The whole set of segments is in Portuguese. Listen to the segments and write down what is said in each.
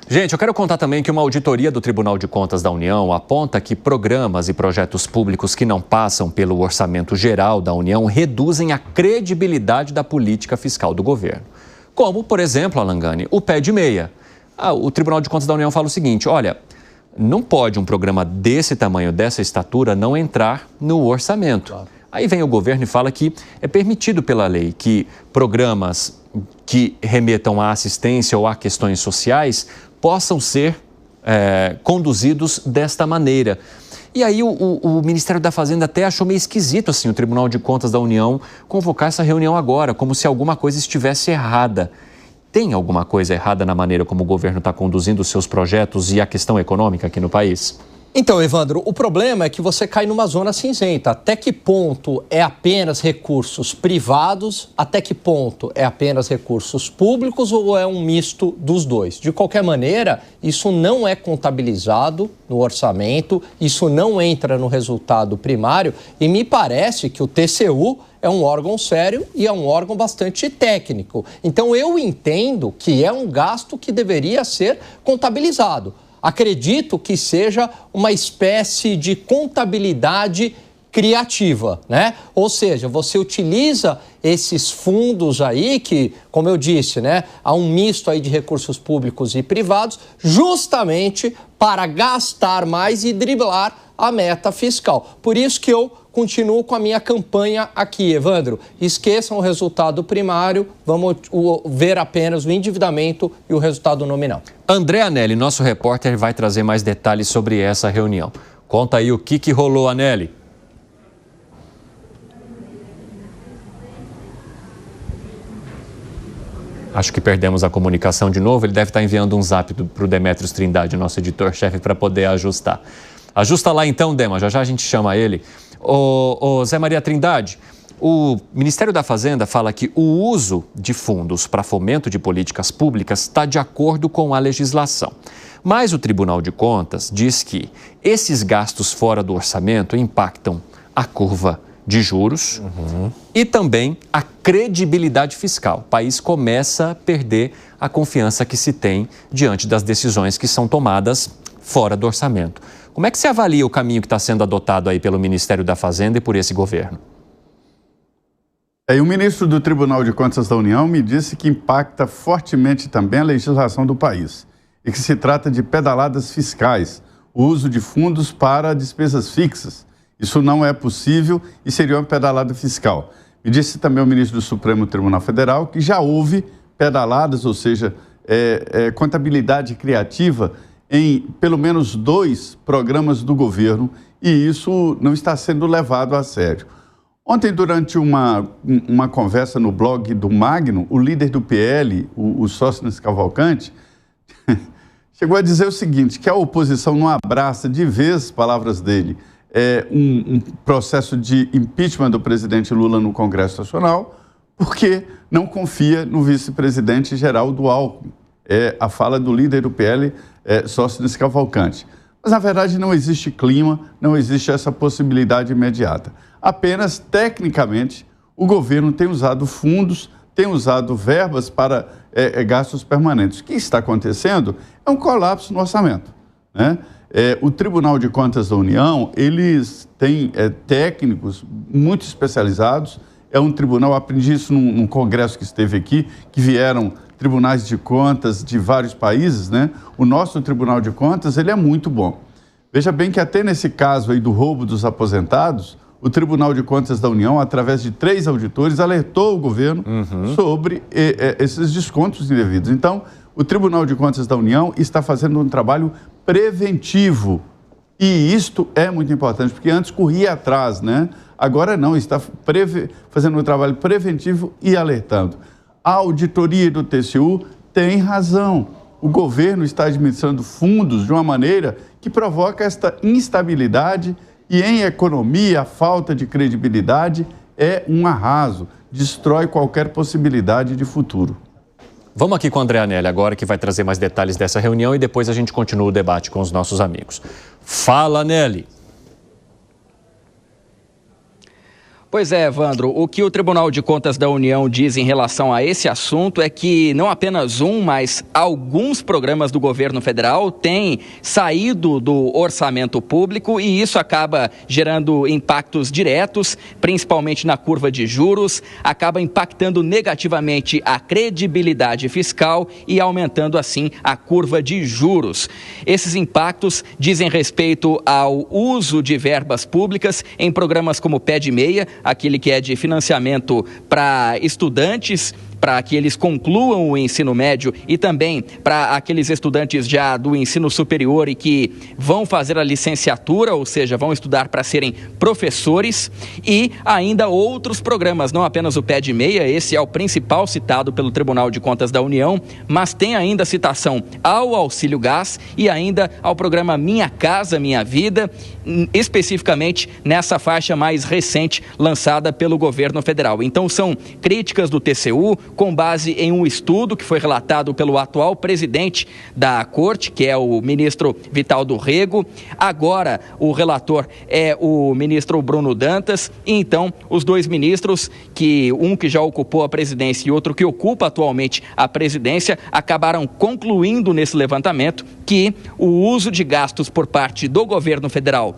Gente, eu quero contar também que uma auditoria do Tribunal de Contas da União aponta que programas e projetos públicos que não passam pelo orçamento geral da União reduzem a credibilidade da política fiscal do governo. Como, por exemplo, Alan Gani, o pé de meia. O Tribunal de Contas da União fala o seguinte, olha, não pode um programa desse tamanho, dessa estatura, não entrar no orçamento. Claro. Aí vem o governo e fala que é permitido pela lei que programas que remetam à assistência ou a questões sociais possam ser conduzidos desta maneira. E aí o Ministério da Fazenda até achou meio esquisito assim, o Tribunal de Contas da União convocar essa reunião agora, como se alguma coisa estivesse errada. Tem alguma coisa errada na maneira como o governo está conduzindo os seus projetos e a questão econômica aqui no país? Então, Evandro, o problema é que você cai numa zona cinzenta. Até que ponto é apenas recursos privados? Até que ponto é apenas recursos públicos ou é um misto dos dois? De qualquer maneira, isso não é contabilizado no orçamento, isso não entra no resultado primário e me parece que o TCU é um órgão sério e é um órgão bastante técnico. Então, eu entendo que é um gasto que deveria ser contabilizado. Acredito que seja uma espécie de contabilidade criativa, né? Ou seja, você utiliza esses fundos aí que, como eu disse, né, há um misto aí de recursos públicos e privados, justamente para gastar mais e driblar a meta fiscal. Por isso que eu continuo com a minha campanha aqui, Evandro. Esqueçam o resultado primário, vamos ver apenas o endividamento e o resultado nominal. André Anelli, nosso repórter, vai trazer mais detalhes sobre essa reunião. Conta aí o que rolou, Anelli. Acho que perdemos a comunicação de novo. Ele deve estar enviando um zap para o Demetrios Trindade, nosso editor-chefe, para poder ajustar. Ajusta lá então, Dema, já a gente chama ele. Ô Zé Maria Trindade, o Ministério da Fazenda fala que o uso de fundos para fomento de políticas públicas está de acordo com a legislação. Mas o Tribunal de Contas diz que esses gastos fora do orçamento impactam a curva de juros e também a credibilidade fiscal. O país começa a perder a confiança que se tem diante das decisões que são tomadas fora do orçamento. Como é que você avalia o caminho que está sendo adotado aí pelo Ministério da Fazenda e por esse governo? O ministro do Tribunal de Contas da União me disse que impacta fortemente também a legislação do país e que se trata de pedaladas fiscais, o uso de fundos para despesas fixas. Isso não é possível e seria uma pedalada fiscal. Me disse também o ministro do Supremo Tribunal Federal que já houve pedaladas, ou seja, contabilidade criativa em pelo menos 2 programas do governo e isso não está sendo levado a sério. Ontem, durante uma conversa no blog do Magno, o líder do PL, o Sóstenes Cavalcante, chegou a dizer o seguinte, que a oposição não abraça de vez, palavras dele, um processo de impeachment do presidente Lula no Congresso Nacional, porque não confia no vice-presidente Geraldo Alckmin. É a fala do líder do PL, Sóstenes Cavalcante. Mas, na verdade, não existe clima, não existe essa possibilidade imediata. Apenas, tecnicamente, o governo tem usado fundos, tem usado verbas para gastos permanentes. O que está acontecendo é um colapso no orçamento, né? O Tribunal de Contas da União, eles têm técnicos muito especializados. É um tribunal, aprendi isso num congresso que esteve aqui, que vieram tribunais de contas de vários países, né? O nosso Tribunal de Contas, ele é muito bom. Veja bem que até nesse caso aí do roubo dos aposentados, o Tribunal de Contas da União, através de 3 auditores, alertou o governo sobre esses descontos indevidos. Então, o Tribunal de Contas da União está fazendo um trabalho preventivo. E isto é muito importante, porque antes corria atrás, né? Agora não, está fazendo um trabalho preventivo e alertando. A auditoria do TCU tem razão. O governo está administrando fundos de uma maneira que provoca esta instabilidade e em economia a falta de credibilidade é um arraso, destrói qualquer possibilidade de futuro. Vamos aqui com o André Anelli agora, que vai trazer mais detalhes dessa reunião e depois a gente continua o debate com os nossos amigos. Fala, Anelli! Pois é, Evandro, o que o Tribunal de Contas da União diz em relação a esse assunto é que não apenas mas alguns programas do governo federal têm saído do orçamento público e isso acaba gerando impactos diretos, principalmente na curva de juros, acaba impactando negativamente a credibilidade fiscal e aumentando assim a curva de juros. Esses impactos dizem respeito ao uso de verbas públicas em programas como Pé de Meia, aquele que é de financiamento para estudantes, para que eles concluam o ensino médio e também para aqueles estudantes já do ensino superior e que vão fazer a licenciatura, ou seja, vão estudar para serem professores, e ainda outros programas, não apenas o Pé de Meia, esse é o principal citado pelo Tribunal de Contas da União, mas tem ainda citação ao Auxílio Gás e ainda ao programa Minha Casa Minha Vida, especificamente nessa faixa mais recente lançada pelo governo federal. Então são críticas do TCU com base em um estudo que foi relatado pelo atual presidente da Corte, que é o ministro Vital do Rego. Agora o relator é o ministro Bruno Dantas, e então os dois ministros, um que já ocupou a presidência e outro que ocupa atualmente a presidência, acabaram concluindo nesse levantamento que o uso de gastos por parte do governo federal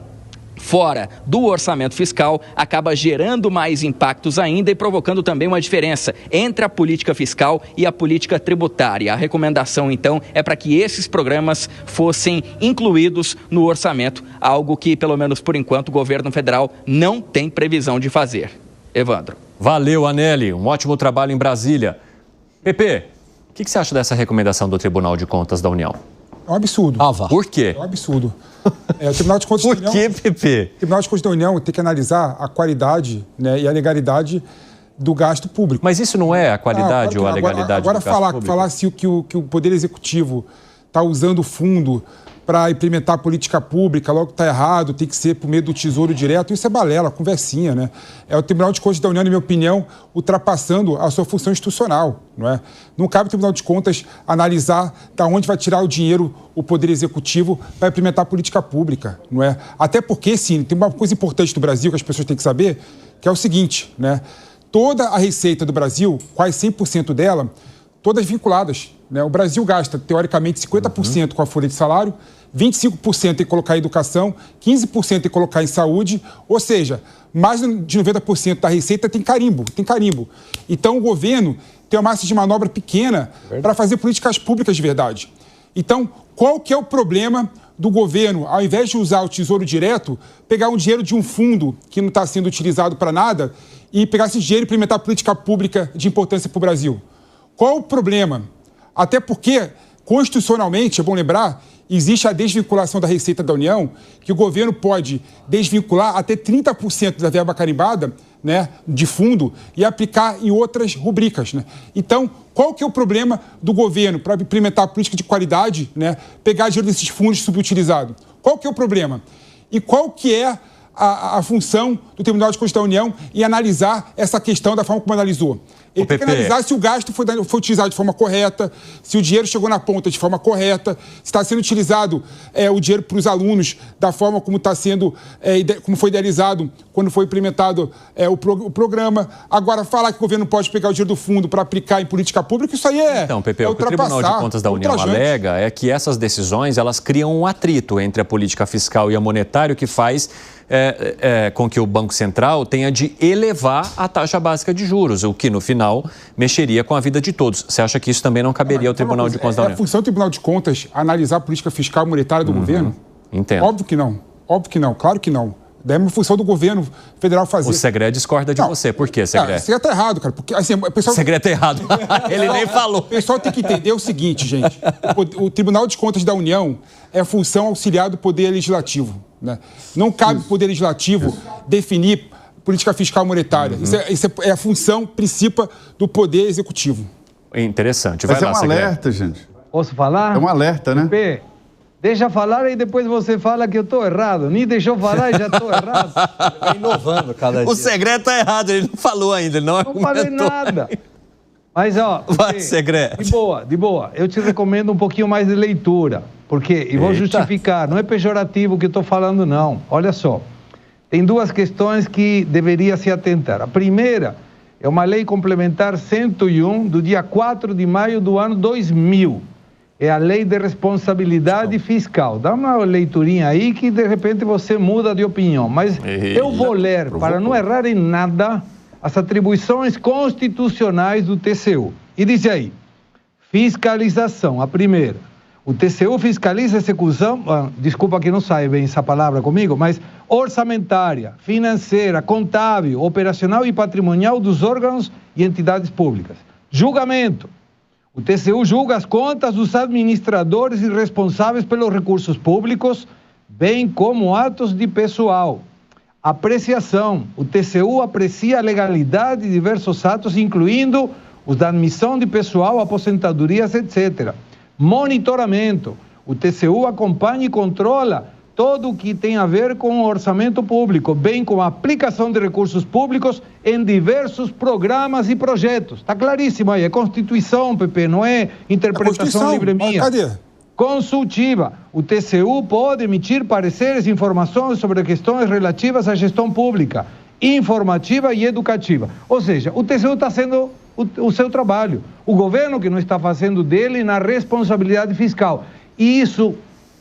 fora do orçamento fiscal acaba gerando mais impactos ainda e provocando também uma diferença entre a política fiscal e a política tributária. A recomendação, então, é para que esses programas fossem incluídos no orçamento, algo que, pelo menos por enquanto, o governo federal não tem previsão de fazer. Evandro. Valeu, Anelli. Um ótimo trabalho em Brasília. Pepe, o que você acha dessa recomendação do Tribunal de Contas da União? É um absurdo. Por quê? É um absurdo. O Tribunal de Contas da União... Por quê, Pepe? O Tribunal de Contas da União tem que analisar a qualidade, né, e a legalidade do gasto público. Mas isso não é a qualidade ou a legalidade do gasto público? Agora falar se que o Poder Executivo está usando o fundo para implementar a política pública, logo está errado, tem que ser por meio do Tesouro Direto, isso é balela, conversinha, né? É o Tribunal de Contas da União, na minha opinião, ultrapassando a sua função institucional, não é? Não cabe ao Tribunal de Contas analisar da onde vai tirar o dinheiro o Poder Executivo para implementar a política pública, não é? Até porque, sim, tem uma coisa importante do Brasil que as pessoas têm que saber, que é o seguinte, né? Toda a receita do Brasil, quase 100% dela, todas vinculadas, né? O Brasil gasta, teoricamente, 50% com a folha de salário, 25% em colocar em educação, 15% em colocar em saúde, ou seja, mais de 90% da receita tem carimbo. Então, o governo tem uma massa de manobra pequena para fazer políticas públicas de verdade. Então, qual que é o problema do governo, ao invés de usar o Tesouro Direto, pegar um dinheiro de um fundo que não está sendo utilizado para nada e pegar esse dinheiro e implementar política pública de importância para o Brasil? Qual o problema? Até porque, constitucionalmente, é bom lembrar, existe a desvinculação da Receita da União, que o governo pode desvincular até 30% da verba carimbada, né, de fundo e aplicar em outras rubricas, né? Então, qual que é o problema do governo para implementar a política de qualidade, né, pegar dinheiro desses fundos subutilizados? Qual que é o problema? E qual que é a função do Tribunal de Contas da União em analisar essa questão da forma como analisou? Ele tem que analisar se o gasto foi utilizado de forma correta, se o dinheiro chegou na ponta de forma correta, se está sendo utilizado o dinheiro para os alunos da forma como está sendo, como foi idealizado quando foi implementado o programa. Agora, falar que o governo pode pegar o dinheiro do fundo para aplicar em política pública, isso aí Então, Pepe, o que o Tribunal de Contas da União alega é que essas decisões, elas criam um atrito entre a política fiscal e a monetária, o que faz com que o Banco Central tenha de elevar a taxa básica de juros, o que, no final, mexeria com a vida de todos. Você acha que isso também não caberia ao Tribunal de Contas da União? É a função do Tribunal de Contas analisar a política fiscal e monetária do governo? Entendo. Óbvio que não, claro que não. É uma função do governo federal fazer. O Segré discorda de você. Por quê, Segré? O Segré está errado, cara. Porque, assim, o pessoal... O Segré está errado. Ele nem falou. O pessoal tem que entender o seguinte, gente. O Tribunal de Contas da União é a função auxiliar do Poder Legislativo, né? Não cabe ao Poder Legislativo definir política fiscal e monetária. Isso é a função principal do Poder Executivo. Interessante. Vai Mas lá, é um Segré. alerta, gente. Posso falar? É um alerta, né? Pepe, deixa falar e depois você fala que eu estou errado. Nem deixou falar e já estou errado. Vai inovando cada dia. O Segré está errado, ele não falou ainda, ele não falei nada. Mas, ó... Vai, Segré. De boa. Eu te recomendo um pouquinho mais de leitura. Porque, e vou justificar, não é pejorativo o que eu estou falando, não. Olha só. tem duas questões que deveria se atentar. A primeira é uma lei complementar 101 do dia 4 de maio do ano 2000. É a lei de responsabilidade fiscal. Dá uma leiturinha aí que de repente você muda de opinião. Mas eu vou ler, para não errar em nada, as atribuições constitucionais do TCU. E diz aí, fiscalização, a primeira. O TCU fiscaliza a execução, desculpa que não sai bem essa palavra comigo, mas orçamentária, financeira, contábil, operacional e patrimonial dos órgãos e entidades públicas. Julgamento. O TCU julga as contas dos administradores e responsáveis pelos recursos públicos, bem como atos de pessoal. Apreciação. O TCU aprecia a legalidade de diversos atos, incluindo os da admissão de pessoal, aposentadorias, etc. Monitoramento. O TCU acompanha e controla todo o que tem a ver com o orçamento público, bem como a aplicação de recursos públicos em diversos programas e projetos. Está claríssimo aí, é Constituição, Pepe, não é interpretação livre minha. Cadê? Consultiva. O TCU pode emitir pareceres e informações sobre questões relativas à gestão pública, informativa e educativa. Ou seja, o TCU está sendo o seu trabalho. O governo que não está fazendo dele na responsabilidade fiscal. E isso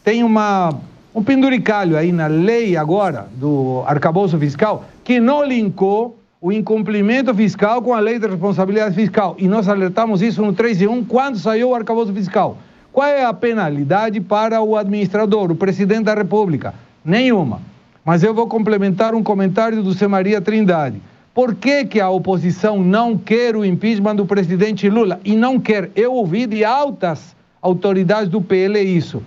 tem um penduricalho aí na lei agora do arcabouço fiscal que não linkou o incumprimento fiscal com a lei de responsabilidade fiscal. E nós alertamos isso no 3.1 quando saiu o arcabouço fiscal. Qual é a penalidade para o administrador, o presidente da República? Nenhuma. Mas eu vou complementar um comentário do Zé Maria Trindade. Por que a oposição não quer o impeachment do presidente Lula? E não quer. Eu ouvi de altas autoridades do PL isso.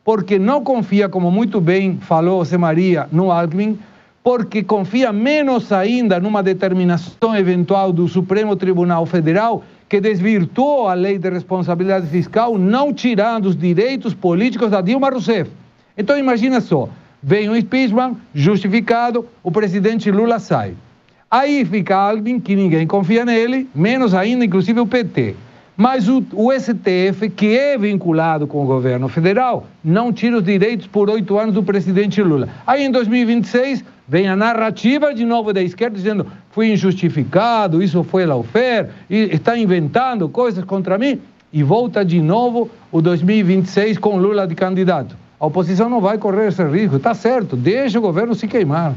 Porque não confia, como muito bem falou Zé Maria, no Alckmin, porque confia menos ainda numa determinação eventual do Supremo Tribunal Federal que desvirtuou a lei de responsabilidade fiscal, não tirando os direitos políticos da Dilma Rousseff. Então imagina só, vem um impeachment justificado, o presidente Lula sai. Aí fica Alckmin, que ninguém confia nele, menos ainda inclusive o PT. Mas o STF, que é vinculado com o governo federal, não tira os direitos por 8 anos do presidente Lula. Aí em 2026 vem a narrativa de novo da esquerda dizendo fui injustificado, isso foi lawfare, e está inventando coisas contra mim. E volta de novo o 2026 com Lula de candidato. A oposição não vai correr esse risco, está certo, deixa o governo se queimar.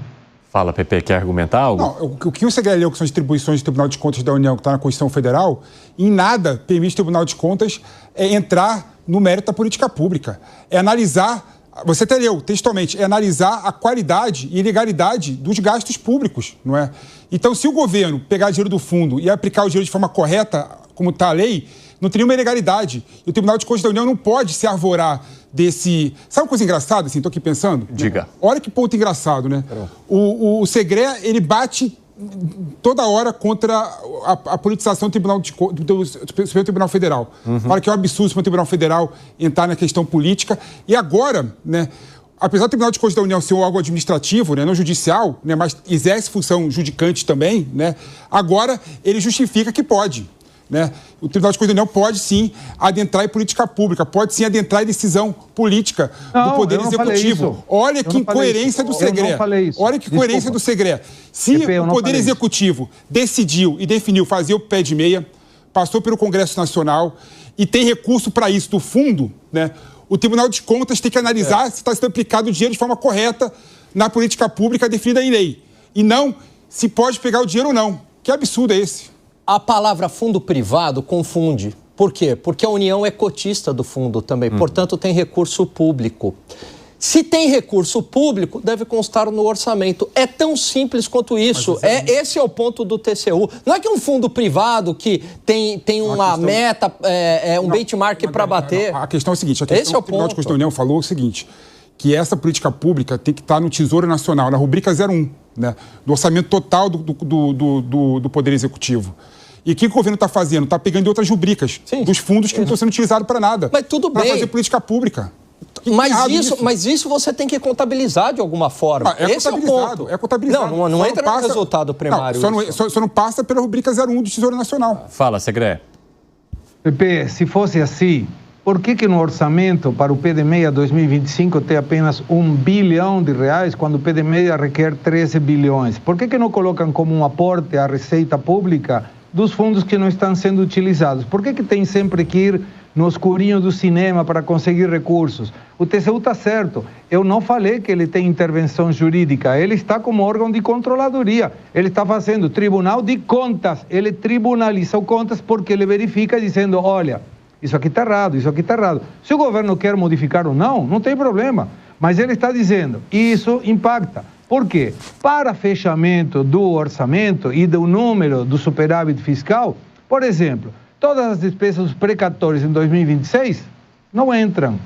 Fala, Pepe, quer argumentar algo? Não, o que você leu, que são as atribuições do Tribunal de Contas da União, que está na Constituição Federal, em nada permite o Tribunal de Contas entrar no mérito da política pública. É analisar, você até leu textualmente, é analisar a qualidade e legalidade dos gastos públicos, não é? Então, se o governo pegar dinheiro do fundo e aplicar o dinheiro de forma correta, como está a lei, não teria uma ilegalidade. E o Tribunal de Contas da União não pode se arvorar desse... Sabe uma coisa engraçada, assim, estou aqui pensando? Diga. Olha que ponto engraçado, né? O Segre, ele bate toda hora contra a politização do Supremo Tribunal Federal. Fala que é um absurdo o Supremo Tribunal Federal entrar na questão política. E agora, né, apesar do Tribunal de Contas da União ser um órgão administrativo, né, não judicial, né, mas exerce função judicante também, né, agora ele justifica que pode. Né? O Tribunal de Contas da União pode sim adentrar em política pública, pode sim adentrar em decisão política do Poder Executivo. Olha que incoerência do Segre. Olha que coerência do Segre. Se o Poder Executivo decidiu e definiu fazer o pé de meia, passou pelo Congresso Nacional e tem recurso para isso do fundo, né? O Tribunal de Contas tem que analisar se está sendo aplicado o dinheiro de forma correta na política pública definida em lei. E não se pode pegar o dinheiro ou não. Que absurdo é esse? A palavra fundo privado confunde. Por quê? Porque a União é cotista do fundo também, portanto tem recurso público. Se tem recurso público, deve constar no orçamento. É tão simples quanto isso. Esse é o ponto do TCU. Não é que um fundo privado que tem uma meta, um benchmark para bater. Não. A questão é a seguinte, Tribunal de Contas da União falou o seguinte, que essa política pública tem que estar no Tesouro Nacional, na rubrica 01, né, do orçamento total do Poder Executivo. E o que o governo está fazendo? Está pegando outras rubricas dos fundos que não estão sendo utilizados para nada. Mas tudo bem. Para fazer política pública. Mas isso você tem que contabilizar de alguma forma. Esse é o ponto. É contabilizado. Não entra no resultado primário. Só não passa pela rubrica 01 do Tesouro Nacional. Fala, Segre. Pepe, se fosse assim, por que no orçamento para o PDMEA 2025 tem apenas R$1 bilhão, quando o PDMEA requer 13 bilhões? Por que não colocam como um aporte à receita pública dos fundos que não estão sendo utilizados? Por que tem sempre que ir no escurinho do cinema para conseguir recursos? O TCU está certo. Eu não falei que ele tem intervenção jurídica. Ele está como órgão de controladoria. Ele está fazendo Tribunal de Contas. Ele tribunaliza o Contas porque ele verifica dizendo, olha, isso aqui está errado, isso aqui está errado. Se o governo quer modificar ou não, não tem problema. Mas ele está dizendo, isso impacta. Por quê? Para fechamento do orçamento e do número do superávit fiscal, por exemplo, todas as despesas precatórias em 2026 não entram,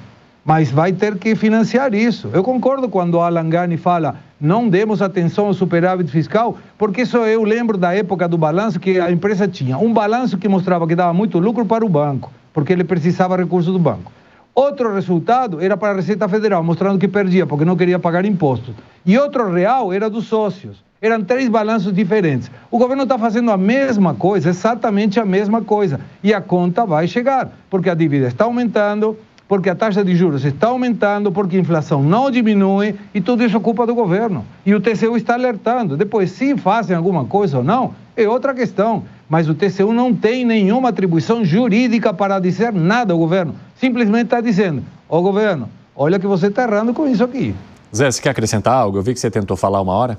mas vai ter que financiar isso. Eu concordo quando o Alan Gani fala, não demos atenção ao superávit fiscal, porque isso eu lembro da época do balanço que a empresa tinha. Um balanço que mostrava que dava muito lucro para o banco, porque ele precisava de recursos do banco. Outro resultado era para a Receita Federal, mostrando que perdia, porque não queria pagar impostos. E outro real era dos sócios. Eram 3 balanços diferentes. O governo está fazendo a mesma coisa, exatamente a mesma coisa. E a conta vai chegar, porque a dívida está aumentando, porque a taxa de juros está aumentando, porque a inflação não diminui, e tudo isso é culpa do governo. E o TCU está alertando. Depois, se fazem alguma coisa ou não, é outra questão. Mas o TCU não tem nenhuma atribuição jurídica para dizer nada ao governo. Simplesmente está dizendo, ó governo, olha que você está errando com isso aqui. Zé, você quer acrescentar algo? Eu vi que você tentou falar uma hora.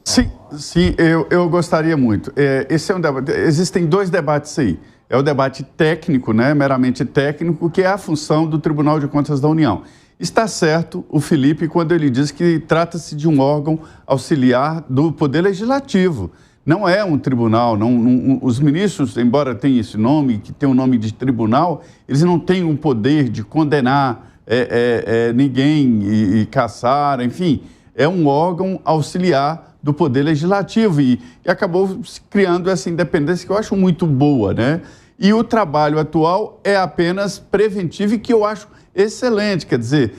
Sim, eu gostaria muito. Esse é um debate. Existem 2 debates aí. É o debate técnico, né, meramente técnico, que é a função do Tribunal de Contas da União. Está certo o Felipe quando ele diz que trata-se de um órgão auxiliar do Poder Legislativo. Não é um tribunal, os ministros, embora tenham esse nome, que tem o nome de tribunal, eles não têm o poder de condenar ninguém e caçar, enfim. É um órgão auxiliar do Poder Legislativo e acabou criando essa independência que eu acho muito boa, né? E o trabalho atual é apenas preventivo e que eu acho excelente, quer dizer,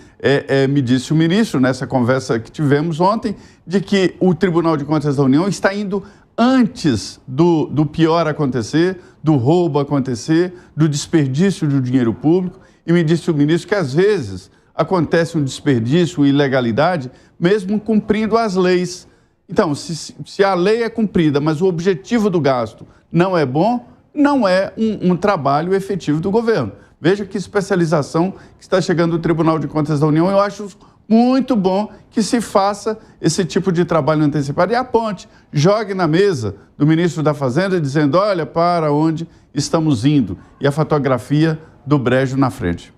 me disse o ministro nessa conversa que tivemos ontem, de que o Tribunal de Contas da União está indo antes do pior acontecer, do roubo acontecer, do desperdício do dinheiro público, e me disse o ministro que às vezes acontece um desperdício, ilegalidade, mesmo cumprindo as leis. Então, se a lei é cumprida, mas o objetivo do gasto não é bom, não é um trabalho efetivo do governo. Veja que especialização que está chegando do Tribunal de Contas da União. Eu acho muito bom que se faça esse tipo de trabalho antecipado e aponte, jogue na mesa do ministro da Fazenda dizendo, olha para onde estamos indo, e a fotografia do brejo na frente.